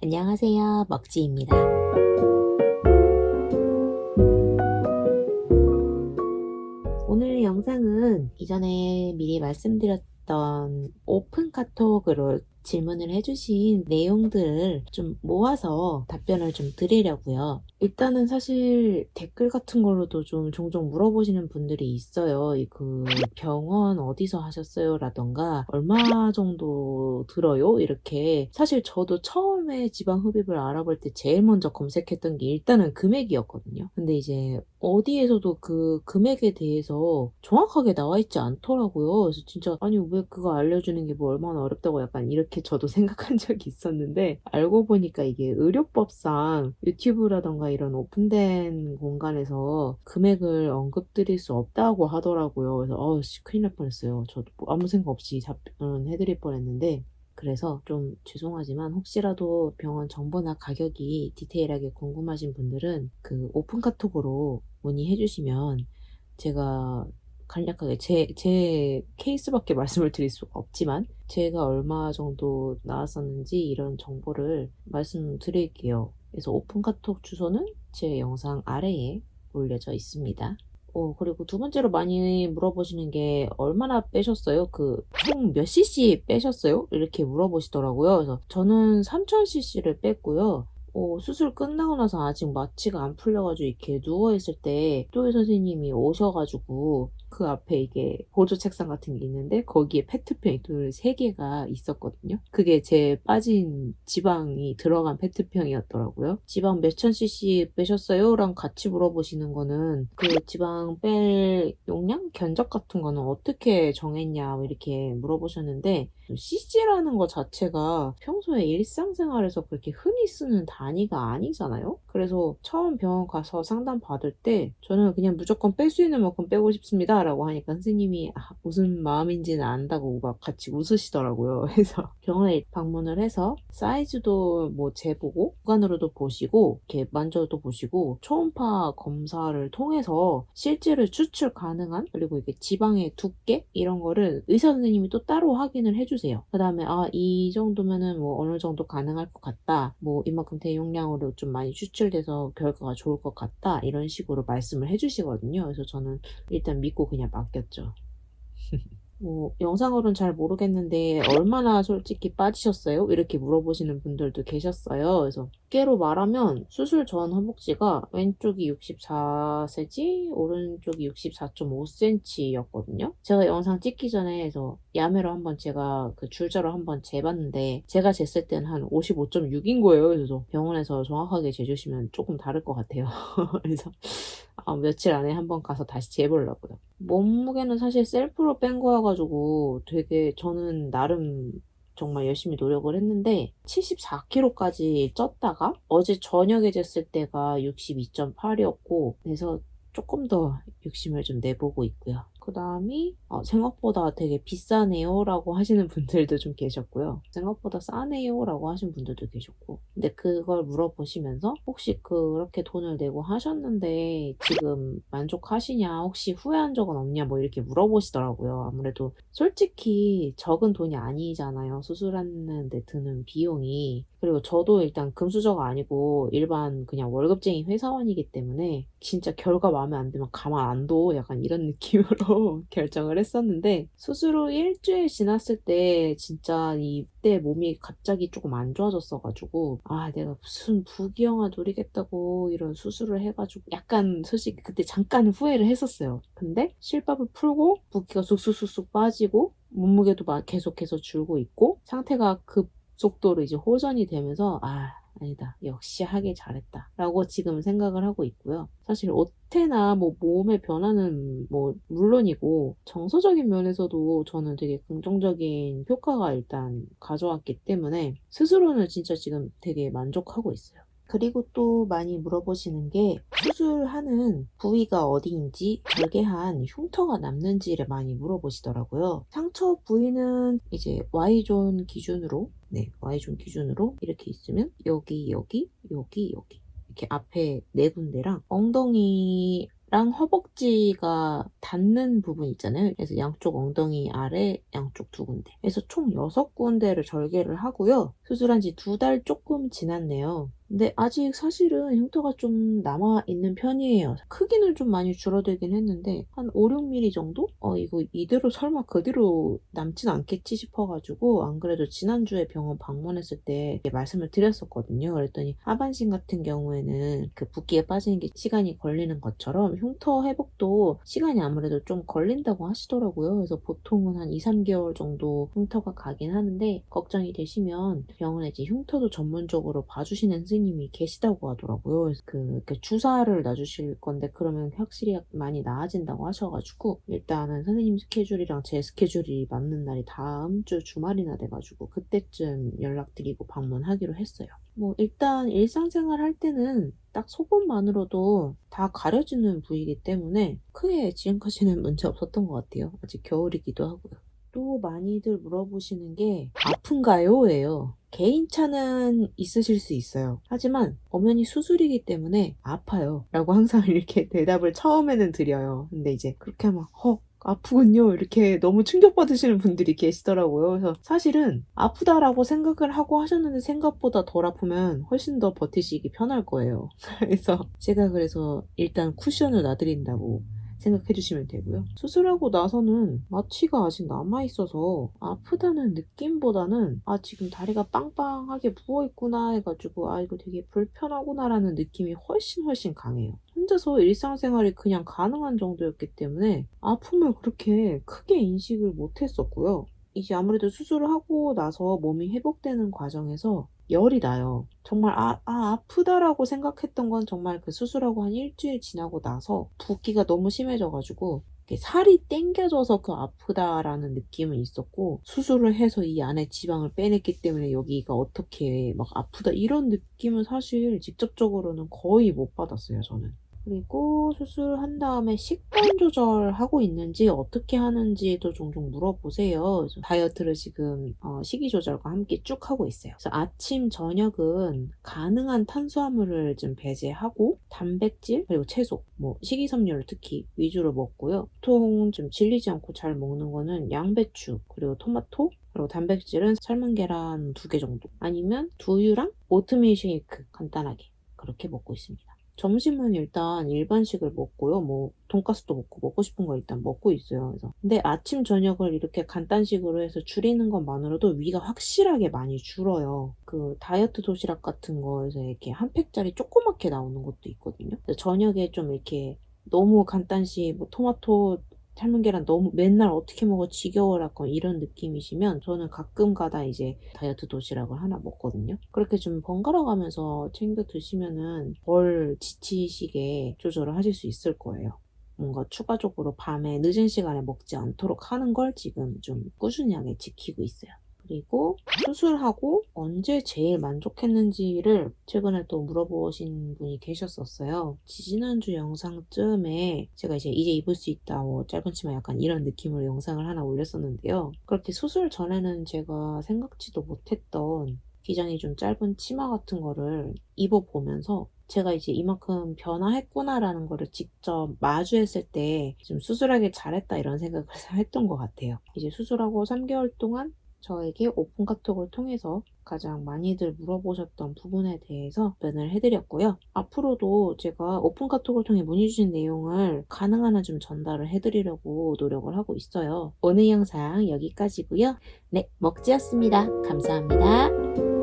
안녕하세요. 먹지입니다. 오늘 영상은 이전에 미리 말씀드렸던 오픈 카톡으로 질문을 해주신 내용들을 좀 모아서 답변을 좀 드리려고요. 일단은 사실 댓글 같은 걸로도 좀 종종 물어보시는 분들이 있어요. 그 병원 어디서 하셨어요? 라던가 얼마 정도 들어요? 이렇게. 사실 저도 처음에 지방 흡입을 알아볼 때 제일 먼저 검색했던 게 일단은 금액이었거든요. 근데 이제 어디에서도 그 금액에 대해서 정확하게 나와 있지 않더라고요. 그래서 진짜 아니 왜 그거 알려주는 게 뭐 얼마나 어렵다고 약간 이렇게 저도 생각한 적이 있었는데, 알고 보니까 이게 의료법상 유튜브라던가 이런 오픈된 공간에서 금액을 언급드릴 수 없다고 하더라고요. 그래서 큰일 날 뻔했어요. 저도 뭐 아무 생각 없이 답변해드릴 뻔했는데, 그래서 좀 죄송하지만 혹시라도 병원 정보나 가격이 디테일하게 궁금하신 분들은 그 오픈 카톡으로 문의해 주시면 제가 간략하게 제 케이스밖에 말씀을 드릴 수가 없지만 제가 얼마 정도 나왔었는지 이런 정보를 말씀드릴게요. 그래서 오픈 카톡 주소는 제 영상 아래에 올려져 있습니다. 그리고 두 번째로 많이 물어보시는 게 얼마나 빼셨어요? 총 몇 cc 빼셨어요? 이렇게 물어보시더라고요. 그래서 저는 3000cc를 뺐고요. 수술 끝나고 나서 아직 마취가 안 풀려가지고 이렇게 누워있을 때 또의 선생님이 오셔가지고 그 앞에 이게 보조 책상 같은 게 있는데 거기에 페트병이 돌 3개가 있었거든요. 그게 제 빠진 지방이 들어간 페트병이었더라고요. 지방 몇천 cc 빼셨어요? 랑 같이 물어보시는 거는 그 지방 뺄 용량? 견적 같은 거는 어떻게 정했냐 이렇게 물어보셨는데, cc라는 거 자체가 평소에 일상생활에서 그렇게 흔히 쓰는 단위가 아니잖아요. 그래서 처음 병원 가서 상담 받을 때 저는 그냥 무조건 뺄 수 있는 만큼 빼고 싶습니다 라고 하니까 선생님이 무슨 마음인지는 안다고 막 같이 웃으시더라고요. 그래서 병원에 방문을 해서 사이즈도 뭐 재보고 구간으로도 보시고 이렇게 만져도 보시고 초음파 검사를 통해서 실제로 추출 가능한, 그리고 이게 지방의 두께 이런 거를 의사 선생님이 또 따로 확인을 해주세요. 그 다음에 이 정도면은 뭐 어느 정도 가능할 것 같다, 뭐 이만큼 대용량으로 좀 많이 추출돼서 결과가 좋을 것 같다, 이런 식으로 말씀을 해주시거든요. 그래서 저는 일단 믿고 그냥 맡겼죠. 영상으로는 잘 모르겠는데 얼마나 솔직히 빠지셨어요? 이렇게 물어보시는 분들도 계셨어요. 그래서 깨로 말하면 수술 전 허벅지가 왼쪽이 64cm, 오른쪽이 64.5cm였거든요. 제가 영상 찍기 전에 해서 야매로 한번 제가 그 줄자로 한번 재봤는데 제가 쟀을 때는 한 55.6인 거예요. 그래서 병원에서 정확하게 재주시면 조금 다를 것 같아요. 그래서 며칠 안에 한번 가서 다시 재보려고요. 몸무게는 사실 셀프로 뺀 거여가지고 되게 저는 나름 정말 열심히 노력을 했는데 74kg까지 쪘다가 어제 저녁에 쟀을 때가 62.8이었고, 그래서 조금 더 욕심을 좀 내보고 있고요. 그 다음이 생각보다 되게 비싸네요 라고 하시는 분들도 좀 계셨고요. 생각보다 싸네요 라고 하시는 분들도 계셨고, 근데 그걸 물어보시면서 혹시 그렇게 돈을 내고 하셨는데 지금 만족하시냐, 혹시 후회한 적은 없냐, 뭐 이렇게 물어보시더라고요. 아무래도 솔직히 적은 돈이 아니잖아요, 수술하는데 드는 비용이. 그리고 저도 일단 금수저가 아니고 일반 그냥 월급쟁이 회사원이기 때문에 진짜 결과 마음에 안 들면 가만 안 둬, 약간 이런 느낌으로 결정을 했었는데, 수술 후 일주일 지났을 때 진짜 이때 몸이 갑자기 조금 안 좋아졌어가지고 내가 무슨 부귀영화 누리겠다고 이런 수술을 해가지고 약간 솔직히 그때 잠깐 후회를 했었어요. 근데 실밥을 풀고 붓기가 쑥쑥쑥쑥 빠지고 몸무게도 계속해서 줄고 있고 상태가 급속도로 이제 호전이 되면서 아니다, 역시 하길 잘했다 라고 지금 생각을 하고 있고요. 사실 옷태나 뭐 몸의 변화는 뭐 물론이고 정서적인 면에서도 저는 되게 긍정적인 효과가 일단 가져왔기 때문에 스스로는 진짜 지금 되게 만족하고 있어요. 그리고 또 많이 물어보시는 게 수술하는 부위가 어디인지, 절개한 흉터가 남는지를 많이 물어보시더라고요. 상처 부위는 이제 Y존 기준으로, Y존 기준으로 이렇게 있으면 여기, 여기, 여기, 여기 이렇게 앞에 4군데랑 엉덩이 랑 허벅지가 닿는 부분 있잖아요. 그래서 양쪽 엉덩이 아래 양쪽 두 군데. 그래서 총 6군데를 절개를 하고요. 수술한 지 2달 조금 지났네요. 근데 아직 사실은 흉터가 좀 남아있는 편이에요. 크기는 좀 많이 줄어들긴 했는데 한 5, 6mm 정도? 이거 이대로 설마 그대로 남진 않겠지 싶어가지고 안 그래도 지난주에 병원 방문했을 때 말씀을 드렸었거든요. 그랬더니 하반신 같은 경우에는 그 붓기에 빠지는 게 시간이 걸리는 것처럼 흉터 회복도 시간이 아무래도 좀 걸린다고 하시더라고요. 그래서 보통은 한 2, 3개월 정도 흉터가 가긴 하는데 걱정이 되시면 병원에 이제 흉터도 전문적으로 봐주시는 선생님이 계시다고 하더라고요. 그래서 그 주사를 놔주실 건데 그러면 확실히 많이 나아진다고 하셔가지고 일단은 선생님 스케줄이랑 제 스케줄이 맞는 날이 다음 주 주말이나 돼가지고 그때쯤 연락드리고 방문하기로 했어요. 뭐 일단 일상생활 할 때는 딱 속옷만으로도 다 가려지는 부위이기 때문에 크게 지금까지는 문제 없었던 것 같아요. 아직 겨울이기도 하고요. 또 많이들 물어보시는 게 아픈가요? 예요. 개인차는 있으실 수 있어요. 하지만 엄연히 수술이기 때문에 아파요. 라고 항상 이렇게 대답을 처음에는 드려요. 근데 이제 그렇게 하면 아프군요. 이렇게 너무 충격받으시는 분들이 계시더라고요. 그래서 사실은 아프다라고 생각을 하고 하셨는데 생각보다 덜 아프면 훨씬 더 버티시기 편할 거예요. 그래서 일단 쿠션을 놔드린다고 생각해 주시면 되고요. 수술하고 나서는 마취가 아직 남아있어서 아프다는 느낌보다는 지금 다리가 빵빵하게 부어있구나 해가지고 이거 되게 불편하구나 라는 느낌이 훨씬 강해요. 혼자서 일상생활이 그냥 가능한 정도였기 때문에 아픔을 그렇게 크게 인식을 못했었고요. 이제 아무래도 수술을 하고 나서 몸이 회복되는 과정에서 열이 나요. 정말 아프다라고 생각했던 건 정말 그 수술하고 한 일주일 지나고 나서 붓기가 너무 심해져가지고 살이 땡겨져서 그 아프다라는 느낌은 있었고 수술을 해서 이 안에 지방을 빼냈기 때문에 여기가 어떻게 막 아프다 이런 느낌은 사실 직접적으로는 거의 못 받았어요, 저는. 그리고 수술한 다음에 식단 조절하고 있는지 어떻게 하는지도 종종 물어보세요. 그래서 다이어트를 지금 식이 조절과 함께 쭉 하고 있어요. 그래서 아침, 저녁은 가능한 탄수화물을 좀 배제하고 단백질 그리고 채소, 식이섬유를 특히 위주로 먹고요. 보통 좀 질리지 않고 잘 먹는 거는 양배추 그리고 토마토 그리고 단백질은 삶은 계란 2개 정도 아니면 두유랑 오트밀 쉐이크 간단하게 그렇게 먹고 있습니다. 점심은 일단 일반식을 먹고요. 돈가스도 먹고 싶은 거 일단 먹고 있어요. 근데 아침 저녁을 이렇게 간단식으로 해서 줄이는 것만으로도 위가 확실하게 많이 줄어요. 그 다이어트 도시락 같은 거에서 이렇게 한 팩짜리 조그맣게 나오는 것도 있거든요. 저녁에 좀 이렇게 너무 간단식 토마토 삶은 계란 너무 맨날 어떻게 먹어 지겨워라건 이런 느낌이시면 저는 가끔 가다 이제 다이어트 도시락을 하나 먹거든요. 그렇게 좀 번갈아 가면서 챙겨 드시면은 덜 지치시게 조절을 하실 수 있을 거예요. 뭔가 추가적으로 밤에 늦은 시간에 먹지 않도록 하는 걸 지금 좀 꾸준하게 지키고 있어요. 그리고 수술하고 언제 제일 만족했는지를 최근에 또 물어보신 분이 계셨었어요. 지지난주 영상쯤에 제가 이제 입을 수 있다, 짧은 치마 약간 이런 느낌으로 영상을 하나 올렸었는데요. 그렇게 수술 전에는 제가 생각지도 못했던 기장이 좀 짧은 치마 같은 거를 입어보면서 제가 이제 이만큼 변화했구나라는 거를 직접 마주했을 때 좀 수술하길 잘했다 이런 생각을 했던 것 같아요. 이제 수술하고 3개월 동안 저에게 오픈 카톡을 통해서 가장 많이들 물어보셨던 부분에 대해서 답변을 해드렸고요. 앞으로도 제가 오픈 카톡을 통해 문의 주신 내용을 가능한 한 좀 전달을 해드리려고 노력을 하고 있어요. 오늘 영상 여기까지고요. 네, 먹지였습니다. 감사합니다.